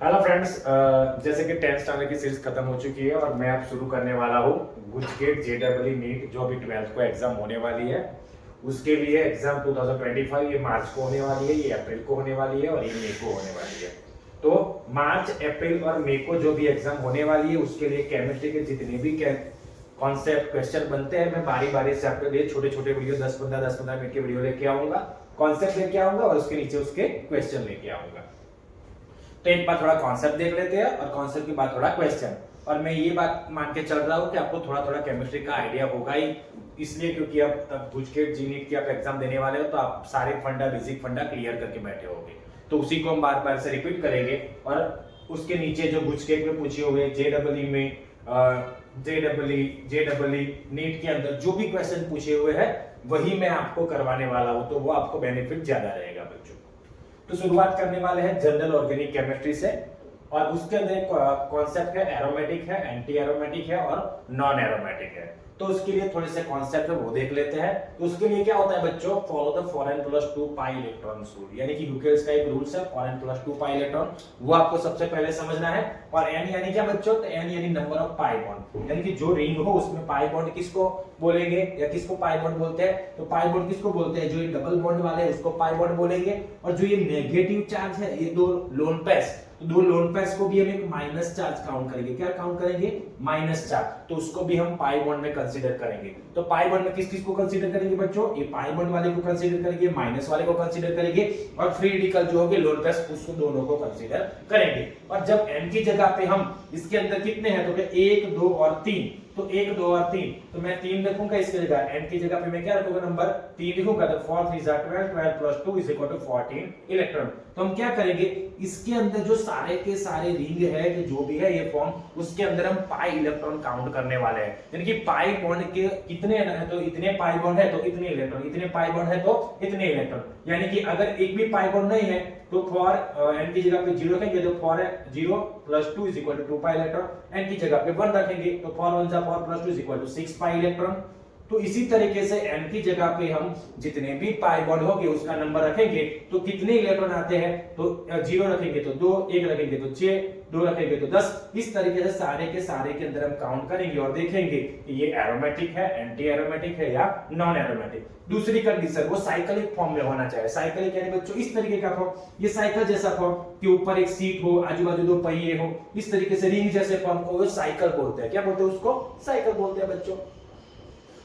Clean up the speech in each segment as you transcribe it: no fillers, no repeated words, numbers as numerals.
Hello friends, जैसे कि 10th standard की सीरीज खत्म हो चुकी है और मैं अब शुरू करने वाला हूँ गुजकेट जेडब्ल्यू नीट जो अभी 12th को एग्जाम होने वाली है। उसके लिए एग्जाम 2025 ये मार्च को होने वाली है, ये अप्रैल को होने वाली है और ये मई को होने वाली है। तो मार्च, अप्रैल और मई को जो भी एग्जाम होने वाली है उसके लिए केमिस्ट्री के जितने भी कॉन्सेप्ट क्वेश्चन बनते हैं मैं बारी बारी से आपके लिए छोटे छोटे वीडियो 10-15 मिनट के वीडियो लेके आऊंगा, कॉन्सेप्ट लेके आऊंगा और उसके नीचे उसके क्वेश्चन लेके आऊंगा। तो एक बार थोड़ा कॉन्सेप्ट देख लेते हैं और कॉन्सेप्ट के बाद थोड़ा क्वेश्चन। और मैं ये बात मान के चल रहा हूँ कि आपको थोड़ा थोड़ा केमिस्ट्री का आइडिया होगा ही, इसलिए क्योंकि अब तक गुजकेट जी नीट की आप एग्जाम देने वाले हो तो आप सारे फंडा बेसिक फंडा क्लियर करके बैठे होंगे। तो उसी को हम बार बार से रिपीट करेंगे और उसके नीचे जो गुजकेट में पूछे हुए जेडब्ल्यू में जेडब्ल्यू नीट के अंदर जो भी क्वेश्चन पूछे हुए हैं वही मैं आपको करवाने वाला हूं, तो वो आपको बेनिफिट ज्यादा रहेगा बच्चों। तो शुरुआत करने वाले हैं जनरल ऑर्गेनिक केमिस्ट्री से और उसके अंदर एक कॉन्सेप्ट है एरोमेटिक है, एंटी एरोमेटिक है और नॉन एरोमेटिक है। तो उसके लिए थोड़े से कॉन्सेप्ट है वो देख लेते हैं। तो उसके लिए क्या होता है बच्चों, follow the 4n+2 pi electrons rule, यानी कि यूकेल्स का एक रूल्स है 4n+2 पाई इलेक्ट्रॉन, वो आपको सबसे पहले समझना है। और n यानी क्या बच्चों, तो n यानी नंबर ऑफ पाई बॉन्ड, यानी कि जो रिंग हो उसमें पाई बॉन्ड किसको बोलेंगे या किसको पाई बॉन्ड बोलते हैं, तो पाई बॉन्ड किसको बोलते हैं, जो ये डबल बॉन्ड वाले हैं उसको पाई बॉन्ड बोलेंगे। और जो ये नेगेटिव चार्ज है, ये दो लोन पेयर्स, तो दो लोन पेयर्स को भी हम एक माइनस चार्ज काउंट करेंगे। क्या काउंट करेंगे, माइनस चार्ज, तो उसको भी हम पाई बॉन्ड में कंसीडर करेंगे। तो पाई बॉन्ड में किस किस को कंसीडर करेंगे बच्चों, ये पाई बॉन्ड वाले को कंसीडर करेंगे, माइनस वाले को कंसीडर करेंगे और फ्री रेडिकल जो होंगे लोन पेयर्स उसको दोनों को कंसीडर करेंगे। और जब n की जगह पे हम इसके अंदर कितने हैं तो 1, 2 और 3, तो 1, 2 और 3, तो मैं 3 रखूंगा इसकी जगह, n की जगह पे मैं क्या रखूंगा, नंबर 3 लिखूंगा। तो 4 3 12, 12 + 2 = 14 इलेक्ट्रॉन। तो हम क्या करेंगे, इसके अंदर जो सारे के सारे रिंग है कि जो भी है ये फॉर्म, उसके अंदर हम पाई इलेक्ट्रॉन काउंट करने वाले हैं। यानी कि पाई बॉन्ड के कितने है तो इतने पाई बॉन्ड है तो इतने इलेक्ट्रॉन, इतने पाई बॉन्ड है तो इतने इलेक्ट्रॉन। यानी कि अगर एक भी पाई बॉन्ड नहीं है तो फॉर n की जगह पे 0 रखेंगे तो फॉर 0 + 2 = 2 पाई इलेक्ट्रॉन, n की जगह पे 1 रखेंगे तो फॉर 1 + 2 = 6 पाई इलेक्ट्रॉन। तो इसी तरीके से n की जगह पे हम जितने भी पाई बॉन्ड होंगे उसका नंबर रखेंगे तो कितने इलेक्ट्रॉन आते हैं, तो 0 रखेंगे तो 2, 1 रखेंगे तो 6, 2 रखेंगे तो 10। इस तरीके से सारे के अंदर हम काउंट करेंगे और देखेंगे कि ये एरोमेटिक है, एंटी एरोमेटिक है या नॉन एरोमेटिक। दूसरी कंडीशन वो साइक्लिक फॉर्म में होना चाहिए। साइक्लिक यानी बच्चों इस तरीके का फॉर्म, ये साइकिल जैसा फॉर्म कि ऊपर एक सीट हो, आजू बाजू दो पहिए हो, इस तरीके से रिंग जैसे फॉर्म को वो साइकिल बोलते हैं। क्या बोलते हैं उसको, साइकिल बोलते हैं बच्चों।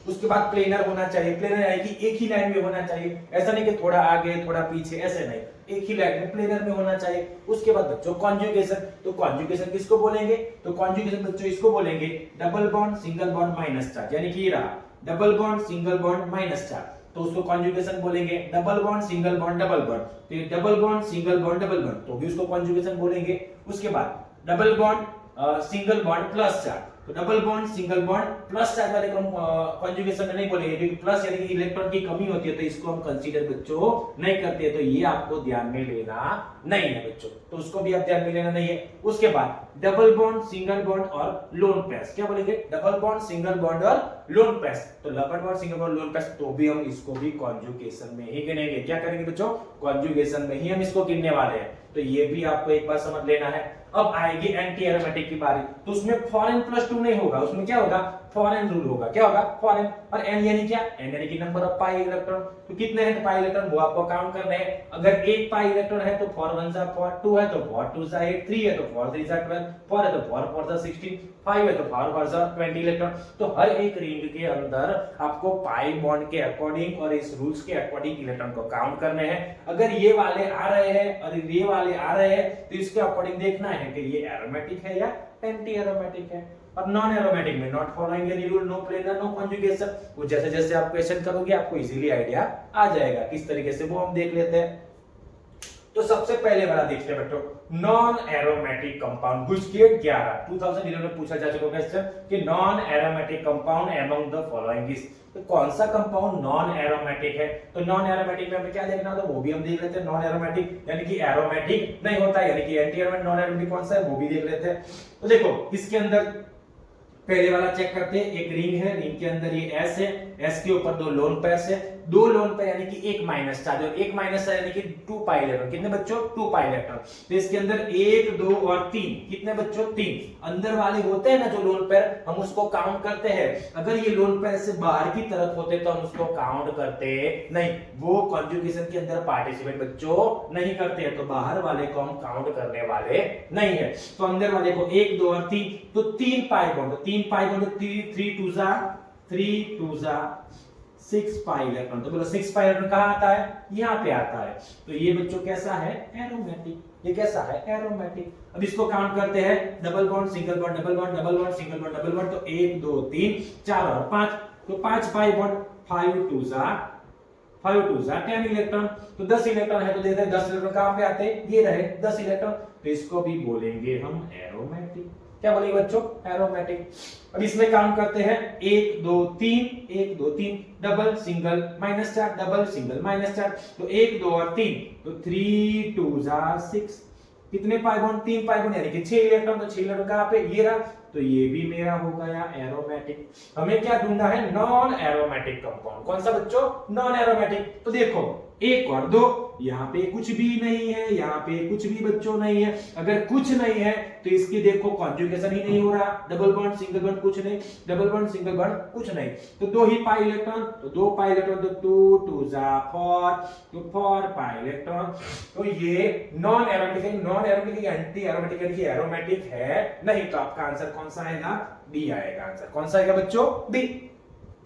उसके बाद प्लेनर होना चाहिए, प्लेनर यानी कि एक ही लाइन में होना चाहिए, ऐसा नहीं कि थोड़ा आगे थोड़ा पीछे, ऐसे नहीं, एक ही लाइन में प्लेनर में होना चाहिए। उसके बाद बच्चों कॉन्जुगेशन, तो कॉन्जुगेशन किसको बोलेंगे, तो कॉन्जुगेशन बच्चों इसको बोलेंगे double bond single bond minus charge, यानी कि ये रहा double bond single bond minus charge, तो उसको कॉन्जुगेशन बोलेंगे। Double bond single bond double bond, तो ये double bond single bond double bond, तो भी उसको कॉन्जुगेशन बोलेंगे। उसके बाद double bond single bond plus charge, तो double bond single bond plus charge वाले को हम कॉन्जुगेशन में नहीं बोलेंगे क्योंकि प्लस यानी कि इलेक्ट्रॉन की कमी होती है तो इसको हम कंसीडर बच्चों नहीं करते, तो ये आपको ध्यान में लेना नहीं है बच्चों, तो उसको भी आप ध्यान में लेना नहीं है। उसके बाद डबल बॉन्ड सिंगल बॉन्ड और लोन पेयर्स, क्या बोलेंगे, डबल बॉन्ड सिंगल बॉन्ड और लोन पेयर्स, तो double bond single bond lone pairs, तो भी हम इसको भी कॉन्जुगेशन में ही गिनेंगे। क्या करेंगे बच्चों, कॉन्जुगेशन में ही हम इसको गिनने वाले हैं, तो ये भी आपको एक बार समझ लेना है। अब आएगी एंटी एरोमेटिक की बारी, तो उसमें 4n+2 नहीं होगा, उसमें क्या होगा, 4n रूल होगा। क्या होगा, 4n, और n यानी क्या, n यानी कि नंबर ऑफ पाई इलेक्ट्रॉन, तो कितने हैं पाई इलेक्ट्रॉन वो आपको काउंट करना है। अगर एक पाई इलेक्ट्रॉन है तो 4 1 = 4, 2 है तो 4 2 = 8, 3 है तो 4 3 = 12, 4 है तो 4 4 = 16, 5 है तो 4 4 = 20 इलेक्ट्रॉन। तो हर एक रिंग के अंदर आपको पाई बॉन्ड के अकॉर्डिंग और इस रूल्स के अकॉर्डिंग इलेक्ट्रॉन को काउंट करने हैं। अगर ये वाले आ रहे हैं और ये वाले आ रहे हैं तो इसके अकॉर्डिंग देखना है कि ये एरोमेटिक है या एंटी एरोमेटिक है। और नॉन एरोमेटिक में not following any rule, no planar, no conjugation, वो जैसे जैसे आप क्वेश्चन करोगे आपको इजीली आइडिया आ जाएगा किस तरीके से, वो हम देख लेते हैं। तो सबसे पहले वाला देखते हैं बच्चों, नॉन एरोमेटिक कंपाउंड, गुजकेट 11 2011 में पूछा जा चुका क्वेश्चन कि non aromatic compound among the following is, तो कौन सा कंपाउंड नॉन एरोमेटिक है। तो नॉन एरोमेटिक में हमें क्या देखना होता है वो भी हम देख लेते हैं। नॉन एरोमेटिक यानी कि एरोमेटिक नहीं होता है, यानी कि एंटी एरोमेटिक, नॉन एरोमेटिक कौन सा है वो भी देख लेते हैं। तो देखो इसके अंदर पहले वाला चेक करते हैं, एक रिंग है, रिंग के अंदर ये S है S के ऊपर 2 लोन पेयर्स है, 2 लोन पेयर यानी कि एक माइनस चार्ज, और एक माइनस चार्ज यानी कि 2 पाई इलेक्ट्रॉन। कितने बच्चों? 2 पाई इलेक्ट्रॉन। तो इसके अंदर 1 2 और 3, कितने बच्चों? 3। अंदर वाले होते हैं ना जो लोन पेयर, हम उसको काउंट करते हैं। अगर ये लोन पेयर से बाहर की तरफ होते तो हम उसको काउंट करते नहीं, वो कॉन्जुगेशन के अंदर पार्टिसिपेट बच्चों नहीं करते हैं, तो बाहर वाले को हम काउंट करने वाले नहीं है। तो अंदर वाले को 1 2 और 3, तो 3 पाई बॉन्ड, 3 पाई बॉन्ड 3 2 जा 6 पाई इलेक्ट्रॉन। तो बोलो 6 पाई इलेक्ट्रॉन कहां आता है? यहां पे आता है। तो ये बच्चों कैसा है? एरोमेटिक। ये कैसा है? एरोमेटिक। अब इसको काउंट करते हैं, double bond single bond double bond double bond single bond double bond, तो 1 2 3 4 और 5, तो 5 पाई बॉन्ड 5 2 जा 10 इलेक्ट्रॉन। तो 10 इलेक्ट्रॉन है, तो देखते हैं 10 इलेक्ट्रॉन कहां पे आते हैं? ये रहे 10 इलेक्ट्रॉन, तो इसको भी बोलेंगे हम एरोमेटिक। क्या बोलेंगे बच्चों? एरोमेटिक। अब इसमें काउंट करते हैं, 1 2 3 1 2 3 double single minus charge double single minus charge, तो 1 2 और 3, तो 3 2 जा 6। कितने पाई बॉन्ड? 3 पाई बॉन्ड यानी कि 6 इलेक्ट्रॉन। तो 6 इलेक्ट्रॉन कहां पे? ये रहा, तो ये भी मेरा हो गया एरोमेटिक। हमें क्या ढूंढना है? Non aromatic compound. कौन सा बच्चों? Non aromatic. तो देखो 1 और 2, यहाँ पे कुछ भी नहीं है, यहाँ पे कुछ भी बच्चों नहीं है। अगर कुछ नहीं है तो इसकी देखो कॉन्जुगेशन ही नहीं हो रहा, डबल बॉन्ड सिंगल बॉन्ड कुछ नहीं, डबल बॉन्ड सिंगल बॉन्ड कुछ नहीं, तो 2 ही पाई इलेक्ट्रॉन, तो 2 पाई इलेक्ट्रॉन, तो 2 2 जा 4, तो 4 पाई इलेक्ट्रॉन। तो ये नॉन एरोमेटिक है। नॉन एरोमेटिक एंटी एरोमेटिक है कि एरोमेटिक है नहीं, तो आपका आंसर कौन सा आएगा? डी आएगा आंसर। कौन सा आएगा बच्चों? डी।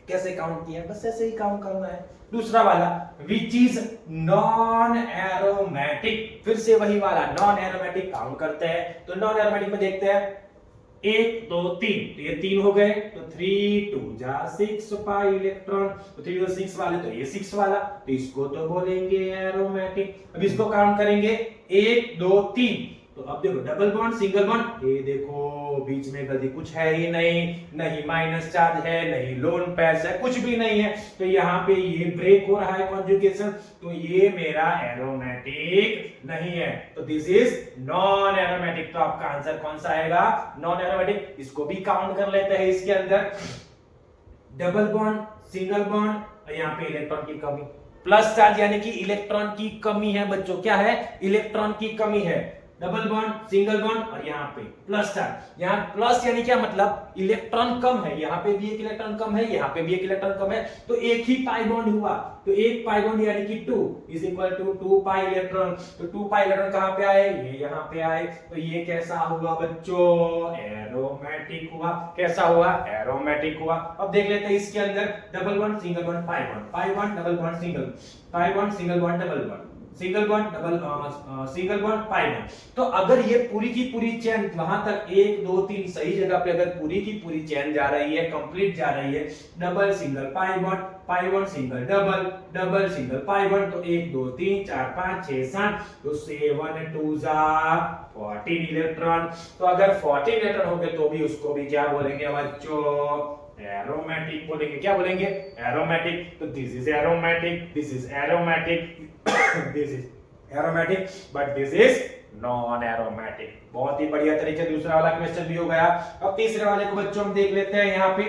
कैसे काउंट किया? बस ऐसे ही काउंट करना है। दूसरा वाला, विच इज नॉन एरोमेटिक। फिर से वही वाला नॉन एरोमेटिक काउंट करते हैं। तो नॉन एरोमेटिक में देखते हैं, 1 2 3, तो ये 3 हो गए, तो 3 2 जा 6 पाई इलेक्ट्रॉन, तो 3 और 6 वाले, तो ये 6 वाला, तो इसको तो बोलेंगे एरोमेटिक। अब इसको काउंट करेंगे, 1 2 3, तो अब देखो डबल बॉन्ड सिंगल बॉन्ड, ये देखो बीच में गलती कुछ है ही नहीं, नहीं माइनस चार्ज है, नहीं लोन पेयर्स है, कुछ भी नहीं है, तो यहाँ पे ये ब्रेक हो रहा है कॉन्जुगेशन, तो ये मेरा एरोमेटिक नहीं है, तो दिस इज नॉन एरोमेटिक। तो आपका आंसर कौन सा आएगा? Non aromatic. इसको भी काउंट कर लेते हैं। इसके अंदर डबल बॉन्ड सिंगल बॉन्ड, यहाँ पे इलेक्ट्रॉन की कमी, प्लस चार्ज यानी कि इलेक्ट्रॉन की कमी है बच्चों। क्या है? इलेक्ट्रॉन की कमी है। डबल बॉन्ड सिंगल बॉन्ड और यहाँ पे प्लस चार्ज। यहाँ प्लस यानी क्या मतलब? इलेक्ट्रॉन कम है, यहाँ पे भी एक इलेक्ट्रॉन कम है, यहाँ पे भी एक इलेक्ट्रॉन कम है, तो एक ही पाई बॉन्ड हुआ, तो एक पाई बॉन्ड यानी कि 2 is equal to 2 pi electron. तो 2 पाई इलेक्ट्रॉन कहाँ पे आए? ये यहाँ पे आए, तो ये कैसा हुआ बच्चों? एरोमेटिक हुआ। कैसा हुआ? एरोमेटिक हुआ। अब देख लेते हैं इसके अंदर double bond single bond pi bond, pi bond double bond single, pi bond single bond double bond, single bond double single bond pi bond. तो अगर ये पूरी की पूरी चेन वहां तक 1 2 3 सही जगह पे अगर पूरी की पूरी चेन जा रही है, कंप्लीट जा रही है, double single pi bond single double, double single pi bond, तो 1 2 3 4 5 6 7, तो 7 2 जा 14 इलेक्ट्रॉन। तो अगर 14 इलेक्ट्रॉन हो गए तो भी उसको भी क्या बोलेंगे बच्चों? एरोमेटिक बोलेंगे। क्या बोलेंगे? एरोमेटिक। तो this is aromatic, this is aromatic, this is aromatic, but this is non aromatic. बहुत ही बढ़िया तरीके से दूसरा वाला क्वेश्चन भी हो गया। अब तीसरे वाले को बच्चों हम देख लेते हैं यहाँ पे।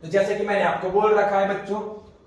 तो जैसे कि मैंने आपको बोल रखा है बच्चों,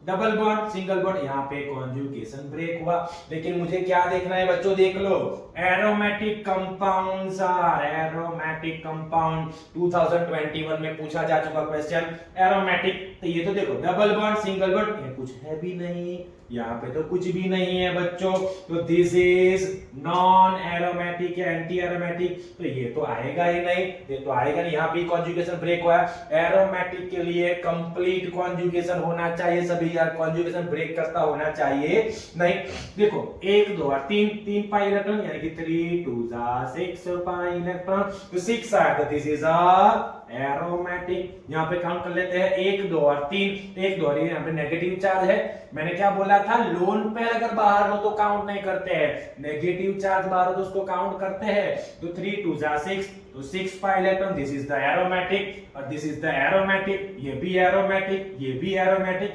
डबल बॉन्ड सिंगल बॉन्ड, यहाँ पे कॉन्जुगेशन ब्रेक हुआ, लेकिन मुझे क्या देखना है बच्चों? देख लो, aromatic compounds are aromatic compound. 2021 में पूछा जा चुका क्वेश्चन एरोमेटिक। तो ये तो देखो डबल बॉन्ड सिंगल बॉन्ड, ये कुछ है भी नहीं, यहाँ पे तो कुछ भी नहीं है बच्चों, तो दिस इज नॉन एरोमेटिक या एंटी एरोमेटिक, तो ये तो आएगा ही नहीं, ये तो आएगा नहीं। यहाँ पे कॉन्जुगेशन ब्रेक हुआ है। एरोमेटिक के लिए कंप्लीट कॉन्जुगेशन होना चाहिए, सभी यार कॉन्जुगेशन ब्रेक करता होना चाहिए नहीं। देखो 1 2 और 3, 3 पाई इलेक्ट्रॉन यानी कि 3 2 जा 6 पाई इलेक्ट्रॉन, तो 6 आया, तो दिस इज अ एरोमेटिक। यहाँ पे काउंट कर लेते हैं, 1 2 और 3, 1 2 और यहाँ पे नेगेटिव चार्ज है। मैंने क्या बोला था? लोन पेयर अगर बाहर हो तो काउंट नहीं करते हैं, नेगेटिव चार्ज बाहर हो तो उसको काउंट करते हैं। तो 3 2 जा 6, तो 6 pi electron, this is the aromatic, और दिस इज द एरोमेटिक, ये भी एरोमेटिक, ये भी एरोमेटिक।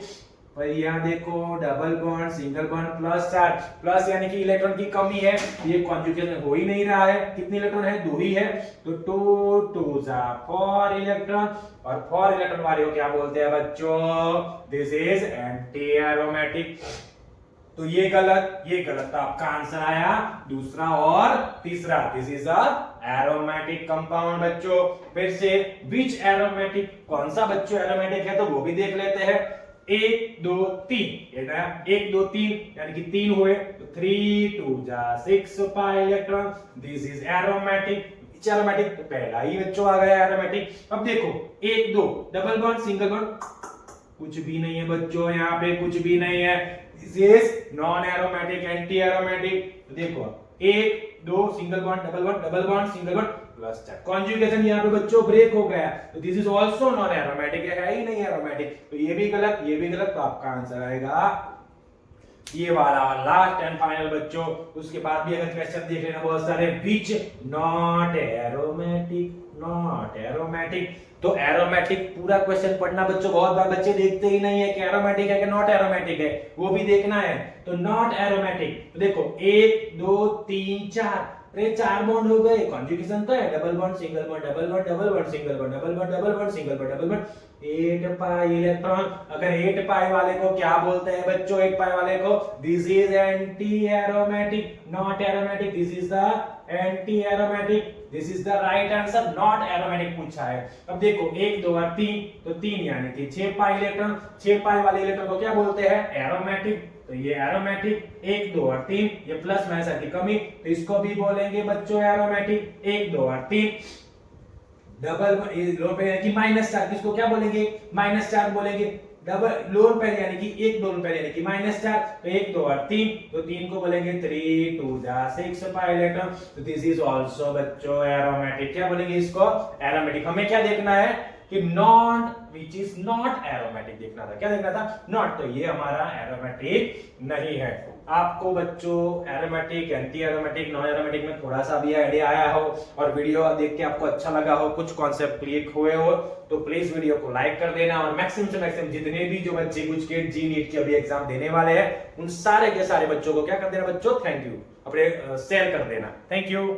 पर यहाँ देखो double bond single bond plus charge, plus यानी कि इलेक्ट्रॉन की कमी है, ये कॉन्जुगेशन हो ही नहीं रहा है। कितने इलेक्ट्रॉन है? 2 ही है, तो 2 2 जा 4 इलेक्ट्रॉन, और 4 इलेक्ट्रॉन वाले को क्या बोलते हैं बच्चों? This is anti aromatic. तो ये गलत, तो आपका आंसर आया दूसरा और तीसरा। This is a aromatic compound बच्चों। फिर से विच एरोमेटिक, कौन सा बच्चों एरोमेटिक है तो वो भी देख लेते हैं। 1 2 3, 1 2 3 यानी कि 3 हुए, तो 3 2 जा 6 pi electron, this is aromatic. Aromatic तो पहला ही बच्चों आ गया एरोमेटिक। अब देखो 1 2 डबल बॉन्ड सिंगल बॉन्ड, कुछ भी नहीं है बच्चों, यहाँ पे कुछ भी नहीं है। This is non aromatic, anti aromatic. तो देखो 1 2 single bond double bond single bond plus charge, conjugation यहाँ पे बच्चों ब्रेक हो गया, तो this is also known aromatic, है ही नहीं एरोमेटिक। तो ये भी गलत, ये भी गलत, तो आपका आंसर आएगा ये वाला लास्ट एंड फाइनल बच्चों। उसके बाद भी अगर क्वेश्चन देख लेना बहुत सारे, which not aromatic, not aromatic. तो एरोमेटिक पूरा क्वेश्चन पढ़ना बच्चों, बहुत बार बच्चे देखते ही नहीं है कि एरोमेटिक है कि नॉट एरोमेटिक है, वो भी देखना है। तो नॉट एरोमेटिक, तो देखो 1 2 3 4, अरे 4 बॉन्ड हो गए, कॉन्जुगेशन तो है, double bond single bond double bond double bond single bond double bond double bond single bond double bond, 8 pi electron. अगर 8 पाई वाले को क्या बोलते हैं बच्चों? 8 पाई वाले को this is anti aromatic, not aromatic, this is the anti aromatic, this is the right answer, not aromatic पूछा है। अब देखो 1 2 और 3, तो 3 यानी कि 6 पाई इलेक्ट्रॉन, 6 पाई वाले इलेक्ट्रॉन को क्या बोलते हैं? एरोमेटिक। तो ये एरोमेटिक, 1 2 और 3, ये प्लस माइनस की कमी, तो इसको भी बोलेंगे बच्चों एरोमेटिक। 1 2 और 3 डबल लोन पे यानी कि माइनस चार्ज, किसको क्या बोलेंगे? माइनस चार्ज बोलेंगे। डबल लोन पे यानी कि 1 2 पे यानी कि माइनस चार्ज, तो 1 2 और 3, तो 3 को बोलेंगे 3 2 जा 6 पाई इलेक्ट्रॉन, तो दिस इज आल्सो बच्चों एरोमेटिक। क्या बोलेंगे इसको? एरोमेटिक। हमें क्या देखना है कि not which is not aromatic देखना था। क्या देखना था? नॉट। तो ये हमारा एरोमेटिक नहीं है। आपको बच्चों aromatic, anti aromatic, non aromatic में थोड़ा सा भी आइडिया आया हो और वीडियो देख के आपको अच्छा लगा हो, कुछ कॉन्सेप्ट क्लिक हुए हो, तो प्लीज वीडियो को लाइक कर देना, और मैक्सिमम से मैक्सिमम जितने भी जो बच्चे कुछ गेट जी नीट के अभी एग्जाम देने वाले हैं, उन सारे के सारे बच्चों को क्या कर देना बच्चों? थैंक यू, अपने शेयर कर देना। Thank you.